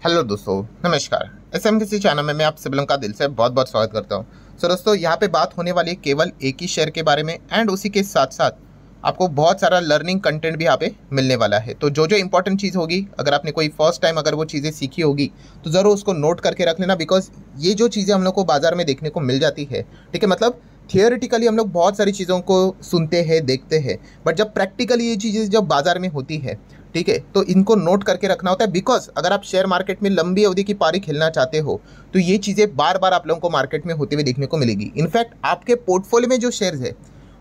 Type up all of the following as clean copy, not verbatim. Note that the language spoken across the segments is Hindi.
हेलो दोस्तों, नमस्कार। एसएमकेसी चैनल में मैं आप सभी लोगों का दिल से बहुत बहुत स्वागत करता हूं। सो दोस्तों, यहाँ पे बात होने वाली है केवल एक ही शेयर के बारे में एंड उसी के साथ साथ आपको बहुत सारा लर्निंग कंटेंट भी यहाँ पे मिलने वाला है। तो जो जो इंपॉर्टेंट चीज़ होगी, अगर आपने कोई फर्स्ट टाइम अगर वो चीज़ें सीखी होगी तो ज़रूर उसको नोट करके रख लेना, बिकॉज ये जो चीज़ें हम लोग को बाजार में देखने को मिल जाती है, ठीक है, मतलब थियोरेटिकली हम लोग बहुत सारी चीज़ों को सुनते हैं, देखते हैं, बट जब प्रैक्टिकली ये चीज़ें जब बाजार में होती है, ठीक है, तो इनको नोट करके रखना होता है। बिकॉज अगर आप शेयर मार्केट में लंबी अवधि की पारी खेलना चाहते हो तो ये चीज़ें बार बार आप लोगों को मार्केट में होते हुए देखने को मिलेगी। इनफैक्ट आपके पोर्टफोलियो में जो शेयर्स है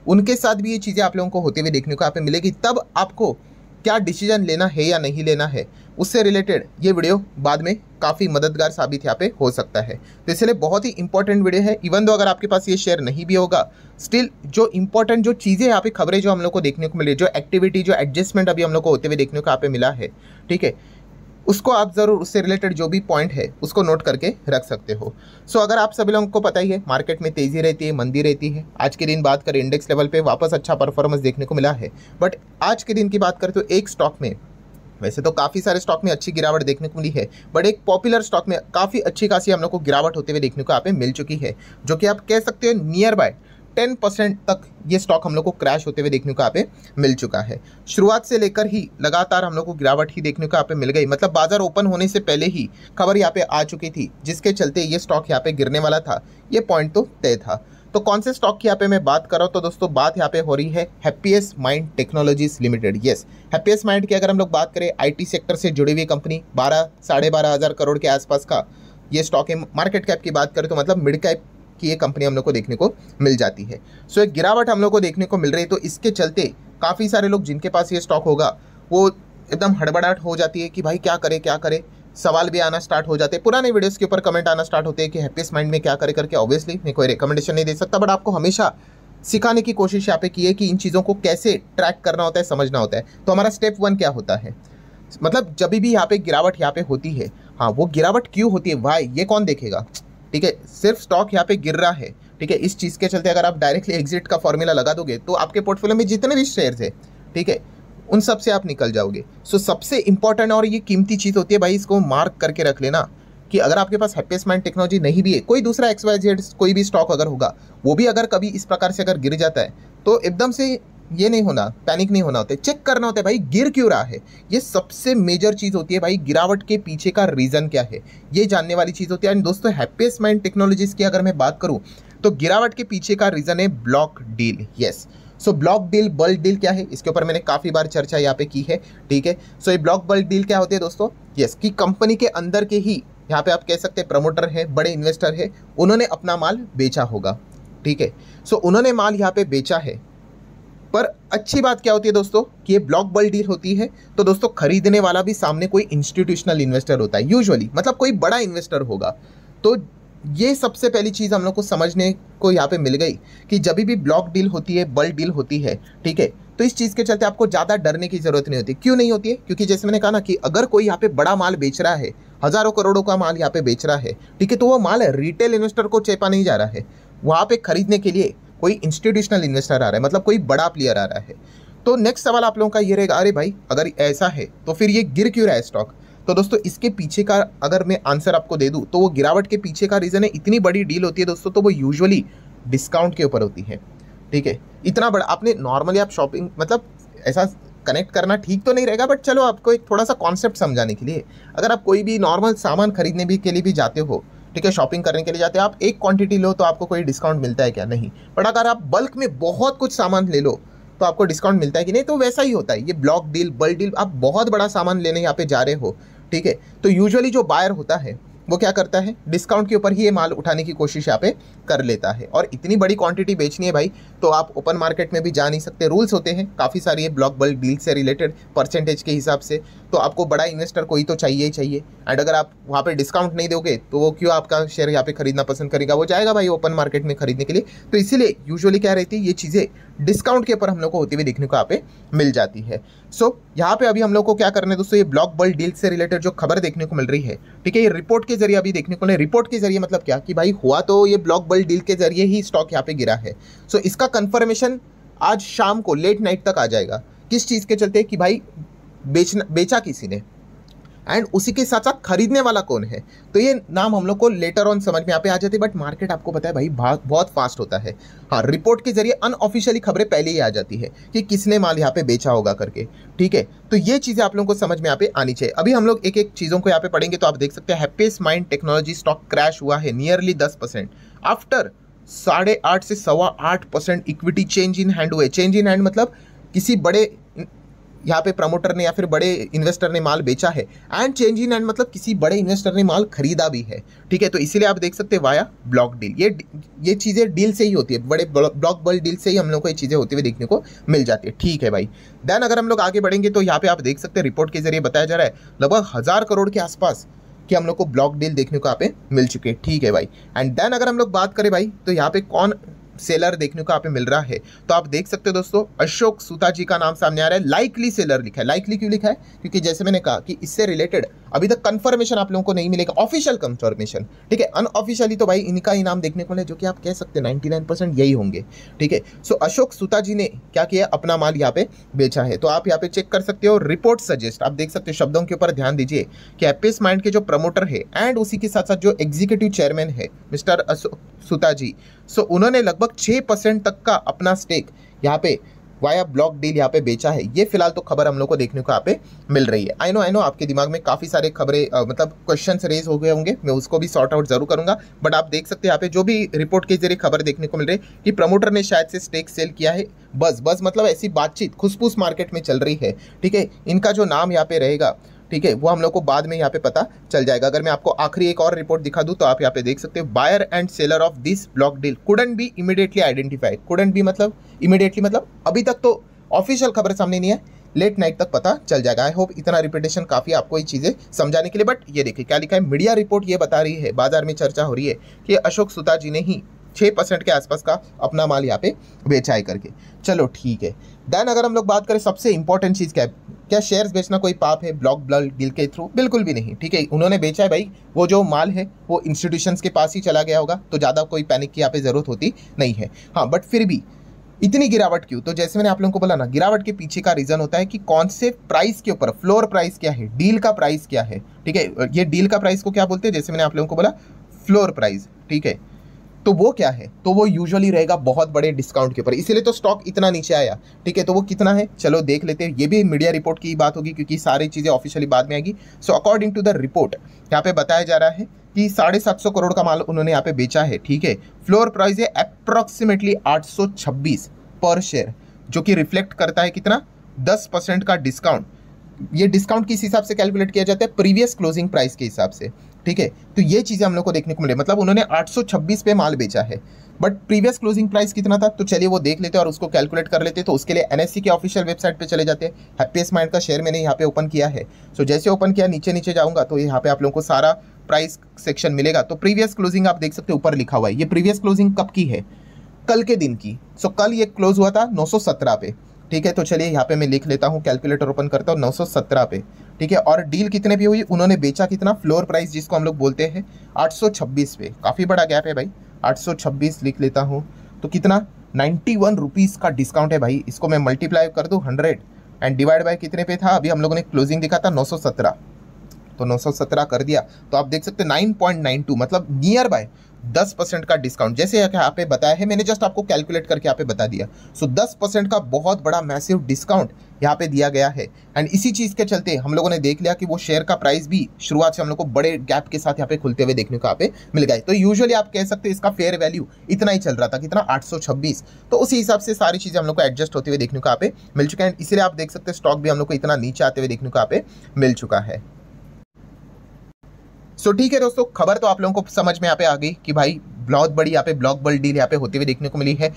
उनके साथ भी ये चीज़ें आप लोगों को होते हुए देखने को यहाँ पे मिलेगी। तब आपको क्या डिसीजन लेना है या नहीं लेना है, उससे रिलेटेड ये वीडियो बाद में काफ़ी मददगार साबित यहाँ पे हो सकता है। तो इसलिए बहुत ही इंपॉर्टेंट वीडियो है। इवन दो अगर आपके पास ये शेयर नहीं भी होगा, स्टिल जो इंपॉर्टेंट जो चीज़ें यहाँ पे खबरें जो हम लोग को देखने को मिली, जो एक्टिविटी, जो एडजस्टमेंट अभी हम लोग को होते हुए देखने को यहाँ पे मिला है, ठीक है, उसको आप ज़रूर उससे रिलेटेड जो भी पॉइंट है उसको नोट करके रख सकते हो। सो अगर आप सभी लोगों को पता ही है, मार्केट में तेज़ी रहती है, मंदी रहती है। आज के दिन बात करें, इंडेक्स लेवल पे वापस अच्छा परफॉर्मेंस देखने को मिला है, बट आज के दिन की बात करें तो एक स्टॉक में, वैसे तो काफ़ी सारे स्टॉक में अच्छी गिरावट देखने को मिली है, बट एक पॉपुलर स्टॉक में काफ़ी अच्छी खासी हम लोग को गिरावट होते हुए देखने को यहाँ पे मिल चुकी है, जो कि आप कह सकते हो नियर बाय 10% तक ये स्टॉक हम लोग को क्रैश होते हुए देखने को यहाँ पे मिल चुका है। शुरुआत से लेकर ही लगातार हम लोग को गिरावट ही देखने को यहाँ पे मिल गई, मतलब बाजार ओपन होने से पहले ही खबर यहाँ पे आ चुकी थी, जिसके चलते ये स्टॉक यहाँ पे गिरने वाला था। ये पॉइंट तो तय था। तो कौन से स्टॉक की यहाँ पे मैं बात कर रहा हूँ, तो दोस्तों बात यहाँ पे हो रही है happiest mind technologies limited. Yes, happiest mind की अगर हम लोग बात करें, आईटी सेक्टर से जुड़ी हुई कंपनी, 12-12.5 करोड़ के आसपास का ये स्टॉक है। मार्केट कैप की बात करें तो मतलब मिड कैप की ये कंपनी हम लोग को देखने को मिल जाती है। सो एक गिरावट हम लोग को देखने को मिल रही है, तो इसके चलते काफ़ी सारे लोग जिनके पास ये स्टॉक होगा वो एकदम हड़बड़ाहट हो जाती है कि भाई क्या करे क्या करे। सवाल भी आना स्टार्ट हो जाते हैं, पुराने वीडियोस के ऊपर कमेंट आना स्टार्ट होते हैं कि हैप्पीएस्ट माइंड में क्या करे करके। ऑब्वियसली मैं कोई रिकमेंडेशन नहीं दे सकता, बट आपको हमेशा सिखाने की कोशिश यहाँ पे की है कि इन चीज़ों को कैसे ट्रैक करना होता है, समझना होता है। तो हमारा स्टेप 1 क्या होता है, मतलब जब भी यहाँ पे गिरावट यहाँ पे होती है, हाँ वो गिरावट क्यों होती है, वाई, ये कौन देखेगा, ठीक है। सिर्फ स्टॉक यहाँ पे गिर रहा है, ठीक है, इस चीज़ के चलते अगर आप डायरेक्टली एग्जिट का फॉर्मूला लगा दोगे तो आपके पोर्टफोलियो में जितने भी शेयर्स है, ठीक है, उन सब से आप निकल जाओगे। सो सबसे इंपॉर्टेंट और ये कीमती चीज़ होती है भाई, इसको मार्क करके रख लेना कि अगर आपके पास हैप्पीएस्ट माइंड टेक्नोलॉजी नहीं भी है, कोई दूसरा XYZ कोई भी स्टॉक अगर होगा, वो भी अगर कभी इस प्रकार से अगर गिर जाता है तो एकदम से ये नहीं होना, पैनिक नहीं होना होता है, चेक करना होता है भाई गिर क्यों रहा है। ये सबसे मेजर चीज़ होती है भाई, गिरावट के पीछे का रीज़न क्या है, ये जानने वाली चीज़ होती है। एंड दोस्तों हैप्पीएस्ट माइंड टेक्नोलॉजीज की अगर मैं बात करूँ तो गिरावट के पीछे का रीज़न है block deal. Yes, so block deal, bulk deal क्या है, इसके ऊपर मैंने काफ़ी बार चर्चा यहाँ पे की है, ठीक है। सो ये ब्लॉक बल्क डील क्या होती है दोस्तों, यस, कि कंपनी के अंदर के ही यहाँ पे आप कह सकते हैं प्रमोटर है, बड़े इन्वेस्टर है, उन्होंने अपना माल बेचा होगा, ठीक है। सो उन्होंने माल यहाँ पे बेचा है, पर अच्छी बात क्या होती है दोस्तों कि ये ब्लॉक बल्क डील होती है तो दोस्तों खरीदने वाला भी सामने कोई इंस्टीट्यूशनल इन्वेस्टर होता है यूजुअली, मतलब कोई बड़ा इन्वेस्टर होगा। तो ये सबसे पहली चीज़ हम लोग को समझने को यहाँ पे मिल गई कि जब भी ब्लॉक डील होती है, बल्क डील होती है, ठीक है, तो इस चीज़ के चलते आपको ज़्यादा डरने की ज़रूरत नहीं होती। क्यों नहीं होती है, क्योंकि जैसे मैंने कहा ना कि अगर कोई यहाँ पे बड़ा माल बेच रहा है, हज़ारों करोड़ों का माल यहाँ पे बेच रहा है, ठीक है, तो वो माल रिटेल इन्वेस्टर को चेपा नहीं जा रहा है, वहाँ पे खरीदने के लिए कोई इंस्टीट्यूशनल इन्वेस्टर आ रहा है, मतलब कोई बड़ा प्लेयर आ रहा है। तो नेक्स्ट सवाल आप लोगों का ये रहेगा, अरे भाई अगर ऐसा है तो फिर ये गिर क्यों रहा है स्टॉक। तो दोस्तों इसके पीछे का अगर मैं आंसर आपको दे दूं तो वो गिरावट के पीछे का रीज़न है, इतनी बड़ी डील होती है दोस्तों तो वो यूजुअली डिस्काउंट के ऊपर होती है, ठीक है। इतना बड़ा आपने नॉर्मली आप शॉपिंग, मतलब ऐसा कनेक्ट करना ठीक तो नहीं रहेगा, बट चलो आपको एक थोड़ा सा कॉन्सेप्ट समझाने के लिए, अगर आप कोई भी नॉर्मल सामान खरीदने भी के लिए भी जाते हो, ठीक है, शॉपिंग करने के लिए जाते हो, आप एक क्वांटिटी लो तो आपको कोई डिस्काउंट मिलता है क्या, नहीं। बट अगर आप बल्क में बहुत कुछ सामान ले लो तो आपको डिस्काउंट मिलता है कि नहीं, तो वैसा ही होता है ये ब्लॉक डील, बल्क डील। आप बहुत बड़ा सामान लेने यहाँ पे जा रहे हो, ठीक है, तो यूजुअली जो बायर होता है वो क्या करता है, डिस्काउंट के ऊपर ही ये माल उठाने की कोशिश यहाँ पे कर लेता है। और इतनी बड़ी क्वांटिटी बेचनी है भाई तो आप ओपन मार्केट में भी जा नहीं सकते, रूल्स होते हैं काफ़ी सारी ये ब्लॉक बल्क डील से रिलेटेड परसेंटेज के हिसाब से। तो आपको बड़ा इन्वेस्टर कोई तो चाहिए ही चाहिए, एंड अगर आप वहाँ पे डिस्काउंट नहीं दोगे तो वो क्यों आपका शेयर यहाँ पे खरीदना पसंद करेगा, वो जाएगा भाई ओपन मार्केट में खरीदने के लिए। तो इसीलिए यूजुअली क्या रहती है, ये चीज़ें डिस्काउंट के ऊपर हम लोग को होती हुई देखने को यहाँ पे मिल जाती है। सो यहाँ पे अभी हम लोग को क्या करना है दोस्तों, ये ब्लॉक बल्क डील से रिलेटेड जो खबर देखने को मिल रही है, ठीक है, ये रिपोर्ट के जरिए अभी देखने को नहीं, रिपोर्ट के जरिए मतलब क्या कि भाई हुआ तो ये ब्लॉक बल्क डील के जरिए ही स्टॉक यहाँ पे गिरा है। सो इसका कंफर्मेशन आज शाम को लेट नाइट तक आ जाएगा। किस चीज़ के चलते कि भाई बेचा किसी ने, एंड उसी के साथ साथ खरीदने वाला कौन है। तो ये नाम हम लोग को लेटर ऑन समझ में यहाँ पे आ जाती है, बट मार्केट आपको पता है भाई बहुत फास्ट होता है। हाँ, रिपोर्ट के जरिए अनऑफिशियली खबरें पहले ही आ जाती है कि किसने माल यहाँ पे बेचा होगा करके, ठीक है। तो ये चीज़ें आप लोगों को समझ में यहाँ पे आनी चाहिए। अभी हम लोग एक एक चीज़ों को यहाँ पे पढ़ेंगे। तो आप देख सकते हैं happiest mind technology stock crash हुआ है नियरली 10% आफ्टर 8.5 से 8.25% इक्विटी चेंज इन हैंड हुए। चेंज इन हैंड मतलब किसी बड़े यहाँ पे प्रमोटर ने या फिर बड़े इन्वेस्टर ने माल बेचा है, एंड चेंज इन हैंड मतलब किसी बड़े इन्वेस्टर ने माल खरीदा भी है, ठीक है। तो इसीलिए आप देख सकते हैं वाया ब्लॉक डील, ये चीज़ें डील से ही होती है, बड़े ब्लॉक बल डील से ही हम लोग को ये चीज़ें होती हुई देखने को मिल जाती है, ठीक है भाई। देन अगर हम लोग आगे बढ़ेंगे तो यहाँ पे आप देख सकते हैं रिपोर्ट के जरिए बताया जा रहा है लगभग 1000 करोड़ के आसपास कि हम लोग को ब्लॉक डील देखने को यहाँ पे मिल चुके हैं, ठीक है भाई। एंड देन अगर हम लोग बात करें भाई तो यहाँ पे कौन सेलर देखने को यहाँ पे मिल रहा है, तो आप देख सकते हो दोस्तों अशोक सुता जी का नाम सामने आ रहा है। लाइकली सेलर लिखा है। लाइकली क्यों लिखा है? क्योंकि जैसे मैंने कहा कि इससे रिलेटेड अभी तक कंफर्मेशन आप लोगों को नहीं मिलेगा, ऑफिशियल कंफर्मेशन, ठीक है। अनऑफिशियली तो भाई इनका ही नाम देखने को मिले, जो कि आप कह सकते हैं 99% यही होंगे, ठीक है। सो अशोक सुता जी ने क्या किया, अपना माल यहाँ पे बेचा है। तो आप यहाँ पे चेक कर सकते हो रिपोर्ट सजेस्ट, आप देख सकते हो शब्दों के ऊपर ध्यान दीजिए कि हैप्पीएस्ट माइंड के जो प्रमोटर है एंड उसी के साथ साथ जो एग्जीक्यूटिव चेयरमैन है मिस्टर अशोक सुता जी, सो उन्होंने लगभग 6% तक का अपना स्टेक यहाँ पे वाया ब्लॉक डील यहाँ पे बेचा है। ये फिलहाल तो खबर हम लोग को देखने को यहाँ पे मिल रही है। आई नो आपके दिमाग में काफ़ी सारे खबरें मतलब क्वेश्चंस रेज हो गए होंगे, मैं उसको भी सॉर्ट आउट जरूर करूंगा। बट आप देख सकते हैं यहाँ पे जो भी रिपोर्ट के जरिए खबर देखने को मिल रही है कि प्रमोटर ने शायद से स्टेक सेल किया है। बस मतलब ऐसी बातचीत खुसफुस मार्केट में चल रही है, ठीक है। इनका जो नाम यहाँ पे रहेगा, ठीक है, वो हम लोग को बाद में यहाँ पे पता चल जाएगा। अगर मैं आपको आखिरी एक और रिपोर्ट दिखा दूं तो आप यहाँ पे देख सकते हो buyer and seller of this block deal couldn't be immediately identified. Couldn't be मतलब इमीडिएटली मतलब अभी तक तो ऑफिशियल खबर सामने नहीं है, लेट नाइट तक पता चल जाएगा। आई होप इतना रिपीटेशन काफ़ी आपको ये चीज़ें समझाने के लिए। बट ये देखिए क्या लिखा है, मीडिया रिपोर्ट ये बता रही है, बाजार में चर्चा हो रही है कि अशोक सुता जी ने ही 6% के आसपास का अपना माल यहाँ पे बेचा है करके। चलो ठीक है। देन अगर हम लोग बात करें सबसे इंपॉर्टेंट चीज़ क्या है, क्या शेयर्स बेचना कोई पाप है ब्लॉक डील के थ्रू? बिल्कुल भी नहीं, ठीक है। उन्होंने बेचा है भाई, वो जो माल है वो इंस्टीट्यूशंस के पास ही चला गया होगा, तो ज़्यादा कोई पैनिक की यहाँ पे ज़रूरत होती नहीं है। हाँ, बट फिर भी इतनी गिरावट क्यों? तो जैसे मैंने आप लोगों को बोला ना, गिरावट के पीछे का रीज़न होता है कि कौन से प्राइस के ऊपर, फ्लोर प्राइस क्या है, डील का प्राइस क्या है, ठीक है। ये डील का प्राइस को क्या बोलते हैं? जैसे मैंने आप लोगों को बोला फ्लोर प्राइस, ठीक है। तो वो क्या है? तो वो यूजुअली रहेगा बहुत बड़े डिस्काउंट के ऊपर, इसीलिए तो स्टॉक इतना नीचे आया, ठीक है। तो वो कितना है, चलो देख लेते हैं। ये भी मीडिया रिपोर्ट की बात होगी क्योंकि सारी चीज़ें ऑफिशियली बाद में आएगी। So according to the report यहाँ पे बताया जा रहा है कि 750 करोड़ का माल उन्होंने यहाँ पे बेचा है, ठीक है। फ्लोर प्राइस है अप्रॉक्सीमेटली 826 पर शेयर, जो कि रिफ्लेक्ट करता है कितना, 10% का डिस्काउंट। ये डिस्काउंट किस हिसाब से कैलकुलेट किया जाता है? प्रीवियस क्लोजिंग प्राइस के हिसाब से, ठीक है। तो ये चीज़ें हम लोग को देखने को मिले, मतलब उन्होंने 826 पे माल बेचा है, बट प्रीवियस क्लोजिंग प्राइस कितना था? तो चलिए वो देख लेते हैं और उसको कैलकुलेट कर लेते हैं। तो उसके लिए एनएससी के ऑफिशियल वेबसाइट पे चले जाते हैं। हैप्पीएस्ट माइंड का शेयर मैंने यहाँ पे ओपन किया है। सो जैसे ओपन किया, नीचे जाऊँगा तो यहाँ पे आप लोगों को सारा प्राइस सेक्शन मिलेगा। तो प्रीवियस क्लोजिंग आप देख सकते हो ऊपर लिखा हुआ है। ये प्रीवियस क्लोजिंग कब की है? कल के दिन की। सो कल ये क्लोज हुआ था 917 पे, ठीक है। तो चलिए यहाँ पे मैं लिख लेता हूँ, कैलकुलेटर ओपन करता हूँ, 917 पे, ठीक है। और डील कितने पे हुई? उन्होंने बेचा कितना? फ्लोर प्राइस जिसको हम लोग बोलते हैं 826 पे। काफ़ी बड़ा गैप है भाई, 826 लिख लेता हूँ तो कितना, 91 रुपीज़ का डिस्काउंट है भाई। इसको मैं मल्टीप्लाई कर दूँ 100 एंड डिवाइड बाय कितने पे था? अभी हम लोगों ने क्लोजिंग देखा था 917, तो 917 कर दिया तो आप देख सकते हैं 9.92 मतलब नियर बाय 10% का डिस्काउंट। जैसे यहाँ पे बताया है, मैंने जस्ट आपको कैलकुलेट करके यहाँ पे बता दिया। सो 10% का बहुत बड़ा मैसिव डिस्काउंट यहाँ पे दिया गया है। एंड इसी चीज़ के चलते हम लोगों ने देख लिया कि वो शेयर का प्राइस भी शुरुआत से हम लोग को बड़े गैप के साथ यहाँ पे खुलते हुए देखने को यहाँ पे मिल गया। तो यूजुअली आप कह सकते हैं इसका फेयर वैल्यू इतना ही चल रहा था, कितना, 826। तो उसी हिसाब से सारी चीज़ें हम लोग को एडजस्ट होते हुए देखने को यहाँ पे मिल चुका है। इसलिए आप देख सकते हैं स्टॉक भी हम लोग को इतना नीचे आते हुए देखने को यहाँ पे मिल चुका है। सो ठीक है दोस्तों, खबर तो आप लोगों को समझ में यहाँ पे आ गई कि भाई बहुत बड़ी यहाँ पे ब्लॉक बल डील यहाँ पे होते हुए देखने को मिली है।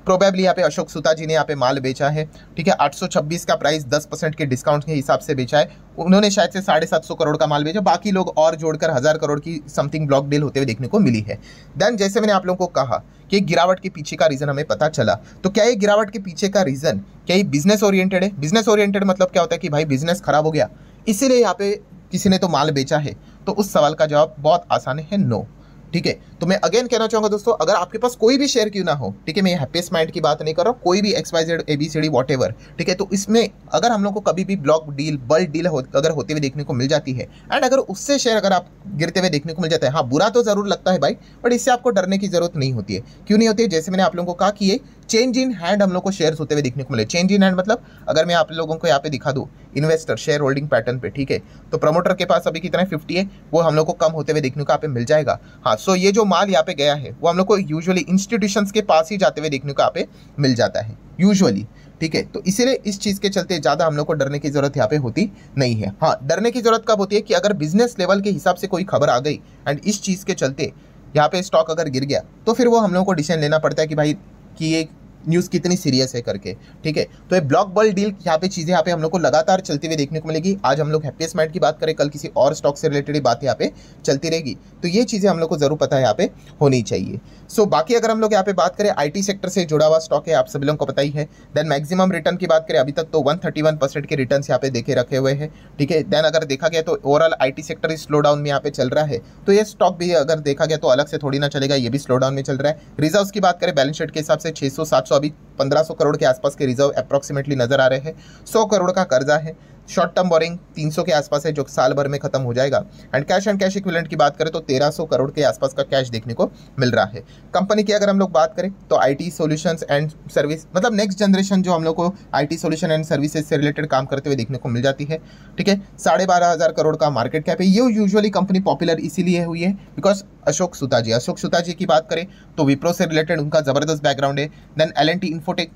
प्रोबेबली यहाँ पे अशोक सुता जी ने यहाँ पे माल बेचा है, ठीक है। 826 का प्राइस 10% के डिस्काउंट के हिसाब से बेचा है। उन्होंने शायद से 750 करोड़ का माल बेचा, बाकी लोग और जोड़कर 1000 करोड़ की समथिंग ब्लॉक डील होते हुए देखने को मिली है। देन जैसे मैंने आप लोगों को कहा कि गिरावट के पीछे का रीज़न हमें पता चला, तो क्या ये गिरावट के पीछे का रीज़न क्या ये बिजनेस ओरिएंटेड है? बिजनेस ओरिएंटेड मतलब क्या होता है कि भाई बिजनेस खराब हो गया इसीलिए यहाँ पे किसी ने तो माल बेचा है? तो उस सवाल का जवाब बहुत आसान है, नो। ठीक है। तो मैं अगेन कहना चाहूंगा दोस्तों, अगर आपके पास कोई भी शेयर क्यों ना हो, ठीक है, मैं हैप्पीएस्ट माइंड की बात नहीं कर रहा हूँ, कोई भी XYZ ABCD वॉटएवर, ठीक है, तो इसमें अगर हम लोग को कभी भी ब्लॉक डील, बल्क डील अगर होते हुए देखने को मिल जाती है, एंड अगर उससे शेयर अगर आप गिरते हुए देखने को मिल जाता है, हाँ बुरा तो जरूर लगता है भाई, बट इससे आपको डरने की जरूरत नहीं होती है। क्यों नहीं होती है? जैसे मैंने आप लोगों को कहा कि ये चेंज इन हैंड हम लोग को शेयर्स होते हुए देखने को मिले। चेंज इन हैंड मतलब अगर मैं आप लोगों को यहाँ पे दिखा दूं इन्वेस्टर शेयर होल्डिंग पैटर्न पे, ठीक है, तो प्रमोटर के पास अभी कितना है 50 है, वो हम लोग को कम होते हुए देखने को यहाँ पे मिल जाएगा। हाँ, सो ये जो माल यहाँ पे गया है वो हम लोग को यूजुअली इंस्टीट्यूशंस के पास ही जाते हुए देखने को यहाँ पे मिल जाता है यूजुअली, ठीक है। तो इसीलिए इस चीज के चलते ज्यादा हम लोग को डरने की जरूरत यहाँ पे होती नहीं है। हाँ, डरने की जरूरत कब होती है कि अगर बिजनेस लेवल के हिसाब से कोई खबर आ गई एंड इस चीज के चलते यहाँ पे स्टॉक अगर गिर गया, तो फिर वो हम लोग को डिसीजन लेना पड़ता है कि भाई कि ये न्यूज़ कितनी सीरियस है करके, ठीक है। तो ये ब्लॉक बल्क डील यहाँ पे चीज़ें यहाँ पे हम लोग को लगातार चलती हुई देखने को मिलेगी। आज हम लोग हैप्पीएस्ट माइंड की बात करें, कल किसी और स्टॉक से रिलेटेड बात यहाँ पे चलती रहेगी। तो ये चीज़ें हम लोग को जरूर पता है यहाँ पे होनी चाहिए। सो बाकी अगर हम लोग यहाँ पे बात करें, IT सेक्टर से जुड़ा हुआ स्टॉक है, आप सभी लोगों को पता ही है। देन मैक्सिमम रिटर्न की बात करें, अभी तक तो 131% के रिटर्न यहाँ पे देखे रखे हुए हैं, ठीक है। देन अगर देखा गया तो ओवरऑल IT सेक्टर इस स्लो डाउन में यहाँ पे चल रहा है, तो ये स्टॉक भी अगर देखा गया तो अलग से थोड़ी ना चलेगा, ये भी स्लो डाउन में चल रहा है। रिजर्व्स की बात करें, बैलेंस शीट के हिसाब से 600-700 अभी 1500 करोड़ के आसपास के रिजर्व अप्रॉक्सीमेटली नजर आ रहे हैं। 100 करोड़ का कर्जा है। शॉर्ट टर्म बोरिंग 300 के आसपास है, जो साल भर में खत्म हो जाएगा। एंड कैश इक्विवेलेंट की बात करें तो 1300 करोड़ के आसपास का कैश देखने को मिल रहा है। कंपनी की अगर हम लोग बात करें तो IT सॉल्यूशंस एंड सर्विस, मतलब नेक्स्ट जनरेशन जो हम लोग को IT सॉल्यूशन एंड सर्विसेज से रिलेटेड काम करते हुए देखने को मिल जाती है, ठीक है। 12,500 करोड़ का मार्केट कैप है। ये यूजुअली कंपनी पॉपुलर इसीलिए हुई है बिकॉज अशोक सुता जी की बात करें तो विप्रो से रिलेटेड उनका जबरदस्त बैकग्राउंड है। देन L&T इन्फोटेक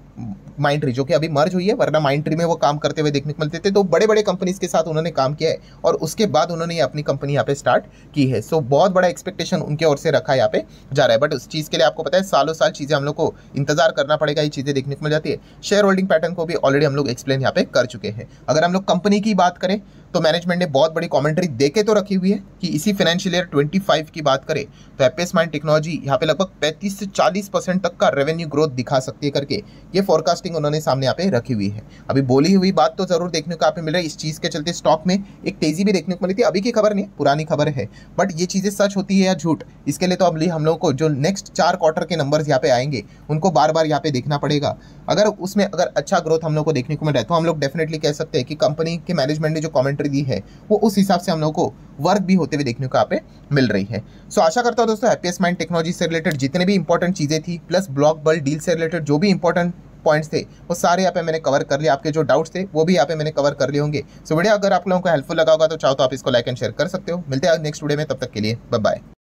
माइंडट्री जो कि अभी मर्ज हुई है, वरना माइंडट्री में वो काम करते हुए देखने को मिलते थे। तो बड़े बड़े कंपनीज के साथ उन्होंने काम किया है और उसके बाद उन्होंने अपनी कंपनी यहाँ पे स्टार्ट की है। सो बहुत बड़ा एक्सपेक्टेशन उनके ओर से रखा यहाँ पे जा रहा है। बट उस चीज़ के लिए आपको पता है सालों साल चीज़ें हम लोग को इंतजार करना पड़ेगा, ये चीज़ें देखने को मिल जाती है। शेयर होल्डिंग पैटर्न को भी ऑलरेडी हम लोग एक्सप्लेन यहाँ पे कर चुके हैं। अगर हम लोग कंपनी की बात करें तो मैनेजमेंट ने बहुत बड़ी कमेंट्री देके तो रखी हुई है कि इसी फाइनेंशियल ईयर 25 की बात करें तो हैप्पीएस्ट माइंड टेक्नोलॉजी यहाँ पे लगभग 35 से 40% तक का रेवेन्यू ग्रोथ दिखा सकती है करके ये फोरकास्टिंग उन्होंने सामने यहाँ पे रखी हुई है। अभी बोली हुई बात तो जरूर देखने को यहाँ पे मिल रहा है। इस चीज़ के चलते स्टॉक में एक तेजी भी देखने को मिली थी। अभी की खबर नहीं, पुरानी खबर है, बट ये चीज़ें सच होती है या झूठ, इसके लिए तो अभी हम लोग को जो नेक्स्ट 4 क्वार्टर के नंबर्स यहाँ पे आएंगे उनको बार बार यहाँ पे देखना पड़ेगा। अगर उसमें अगर अच्छा ग्रोथ हम लोग को देखने को मिल रहा है तो हम लोग डेफिनेटली कह सकते हैं कि कंपनी के मैनेजमेंट ने जो कमेंट्री दी है वो उस हिसाब से हम लोग को वर्क भी होते हुए देखने को यहाँ पे मिल रही है। सो आशा करता हूँ दोस्तों हैप्पीएस्ट माइंड टेक्नोलॉजी से रिलेटेड जितने भी इंपॉर्टेंट चीज़ें थी प्लस ब्लॉक बल्क डील से रिलेटेड जो भी इंपॉर्टेंट पॉइंट्स थे वो सारे यहाँ पे मैंने कवर कर लिया। आपके जो डाउट्स थे वो भी यहाँ पे मैंने कवर कर लिए होंगे। सो वीडियो अगर आप लोगों को हेल्पफुल लगा होगा तो चाहो तो आप इसको लाइक एंड शेयर कर सकते हो। मिलते हैं नेक्स्ट वीडियो में, तब तक के लिए बाय बाय।